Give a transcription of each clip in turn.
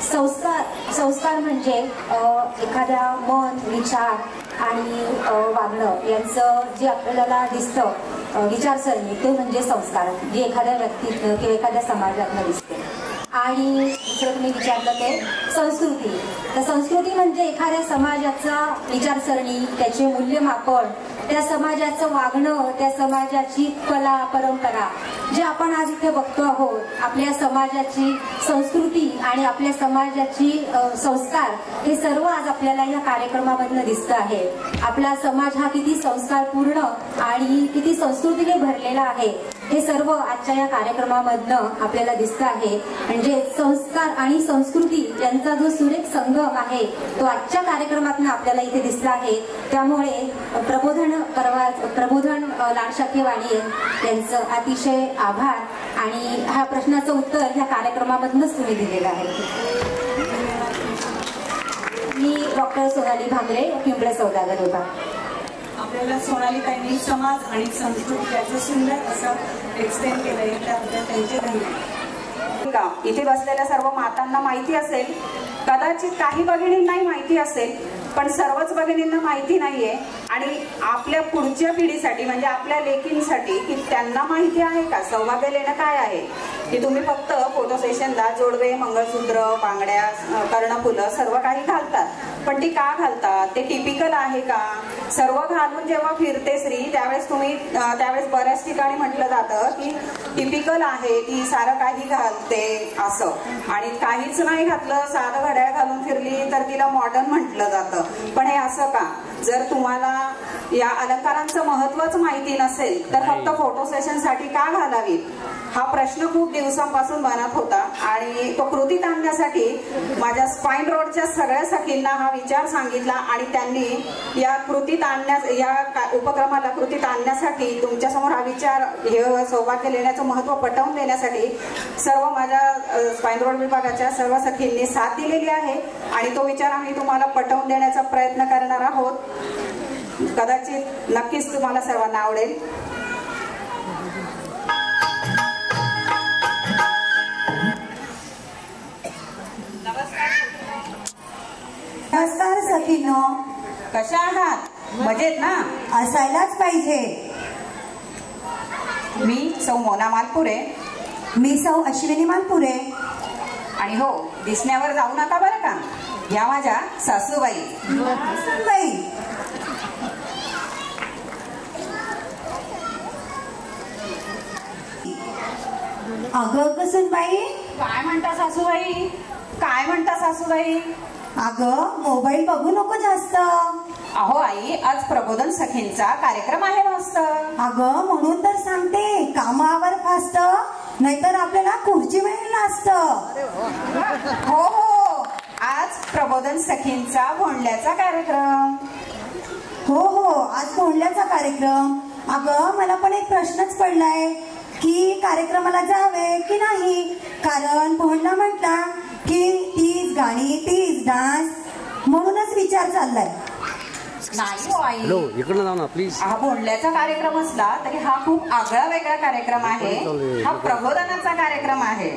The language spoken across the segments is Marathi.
संस्कार म्हणजे एखाद्या मन, विचार आणि वागणं यांचं जे आपल्याला दिसतं विचारसरणी, ते म्हणजे संस्कार, जे एखाद्या व्यक्तीतनं किंवा एखाद्या समाजातनं दिसते. आणि दुसरं तुम्ही विचारलं ते संस्कृती. तर संस्कृती म्हणजे एखाद्या समाजाचा विचारसरणी, त्याचे मूल्यमापन, त्या समाजाचं वागणं, त्या समाजाची कला, परंपरा, जे आपण आज इथे बघतो आहोत. आपल्या समाजाची संस्कृती आणि आपल्या समाजाची संस्कार, हे सर्व आज आपल्याला या कार्यक्रमामधनं दिसतं आहे. आपला समाज हा किती संस्कारपूर्ण आणि किती संस्कृतीने भरलेला आहे, हे सर्व आजच्या या कार्यक्रमामधनं आपल्याला दिसतं आहे. म्हणजे संस्कार आणि संस्कृती यांचा जो सुरेख संगम आहे, तो आजच्या कार्यक्रमातनं आपल्याला इथे दिसला आहे. त्यामुळे प्रबोधन लाड शाखेवाडी यांचं अतिशय आभार. आणि ह्या प्रश्नाचं उत्तर ह्या कार्यक्रमामधूनच तुम्ही दिलेलं आहे. मी डॉक्टर सोनाली भांगरे, पिंपळे सौदागर होता. आपल्याला सोनाली ताईंनी समाज आणि संस्कृती याचं सुंदर असं एक्सप्लेन केलंय, त्याबद्दल त्यांचे धन्यवाद. इथे बसलेल्या सर्व मातांना माहिती असेल, कदाचित काही भगिनींनाही माहिती असेल, पण सर्वच भगिनींना माहिती नाहीये. आणि आपल्या पुढच्या पिढीसाठी म्हणजे आपल्या लेकींसाठी की त्यांना माहिती आहे का सौभाग्य लेणं काय आहे. की तुम्ही फक्त फोटो सेशनला जोडवे, मंगळसूत्र, बांगड्या, कर्णफुलं सर्व काही घालतात, पण ती का घालतात, ते टिपिकल आहे का. सर्व घालून जेव्हा फिरते स्त्री त्यावेळेस बऱ्याच ठिकाणी म्हटलं जातं की टिपिकल आहे, ती सारं काही घालते असं. आणि काहीच नाही घातलं, साधं घड्याळ घालून फिरली तर तिला मॉडर्न म्हटलं जातं. पण हे असं का. जर तुम्हाला या अलंकारांचं महत्वच माहिती नसेल तर फक्त फोटो सेशनसाठी का घालावी, हा प्रश्न खूप दिवसांपासून मनात होता. आणि तो कृतीत आणण्यासाठी माझ्या स्पाईन रोडच्या सगळ्या सखींना हा विचार सांगितला. आणि त्यांनी या उपक्रमाला कृतीत आणण्यासाठी तुमच्यासमोर हा विचार, हे सौभाग्य लेण्याचं महत्व पटवून देण्यासाठी सर्व माझ्या स्पाईन रोड विभागाच्या सर्व सखींनी साथ दिलेली आहे. आणि तो विचार आम्ही तुम्हाला पटवून देण्याचा प्रयत्न करणार आहोत. कदाचित नक्कीच तुम्हाला सर्वांना आवडेल. नमस्कार सखींनो, कशा आहात? मजेत ना? असायलाच पाहिजे. मी सौ मोना मालपुरे. मी सौ अश्विनी मालपुरे. आणि हो, दिसण्यावर जाऊ नका बरं का, या माझ्या सासूबाई. अगं कसनबाई, काय म्हणता सासूबाई? काय म्हणता सासूबाई? अगं मोबाईल बघू नको जास्त. अहो आई, आज प्रबोधन सखींचा कार्यक्रम आहे मस्त. अगं म्हणून तर सांगते, कामावर फास्ट, नाहीतर आपल्याला खुर्ची मिळेल नसत. हो हो, आज प्रबोधन सखींचा भोंडल्याचा कार्यक्रम. हो हो, आज भोंडल्याचा कार्यक्रम. अगं मला पण एक प्रश्नच पडलाय की कार्यक्रमाला जावे की नाही. कारण भोंडला म्हटला की तीच गाणी, तीच डान्स, म्हणूनच विचार चाललाय. नाही हो आई, इकडे जाऊ ना प्लीज. हा भोंडल्याचा कार्यक्रम असला तरी हा खूप आगळा वेगळा कार्यक्रम आहे. हा प्रबोधनाचा कार्यक्रम आहे.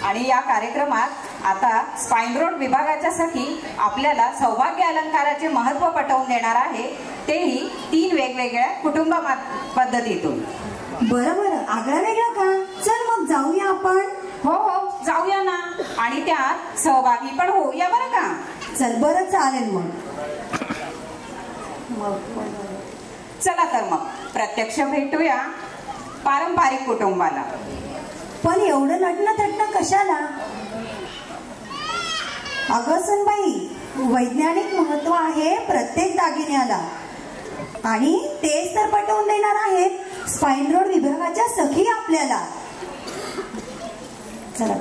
आणि या कार्यक्रमात आता स्पाईन रोड विभागाच्या सखी आपल्याला सौभाग्य अलंकाराचे महत्व पटवून देणार आहे, तेही 3 वेगवेगळ्या कुटुंब पद्धतीतून. बरं बरं, आगळा वेगळा का. चल मग जाऊया आपण. हो हो, जाऊया ना. आणि त्यात सहभागी पण होऊया बरं का. चल बरं, चालेल मग. चला तर मग प्रत्यक्ष भेटूया पारंपरिक कुटुंबाला. पण एवढं नटणं थटणं कशाला. अगं सनबाई, वैज्ञानिक महत्व आहे प्रत्येक दागिन्याला, आणि तेच तर पटवून देणार आहेत स्पाईन रोड विभागाच्या सखी आपल्याला. चला,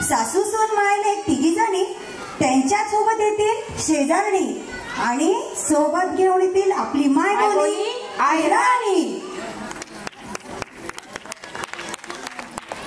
सासू सून मायले 3 जणी, त्यांच्या सोबत येतील शेजारणी, आणि सोबत घेऊन येतील आपली मायबोली आयराणी.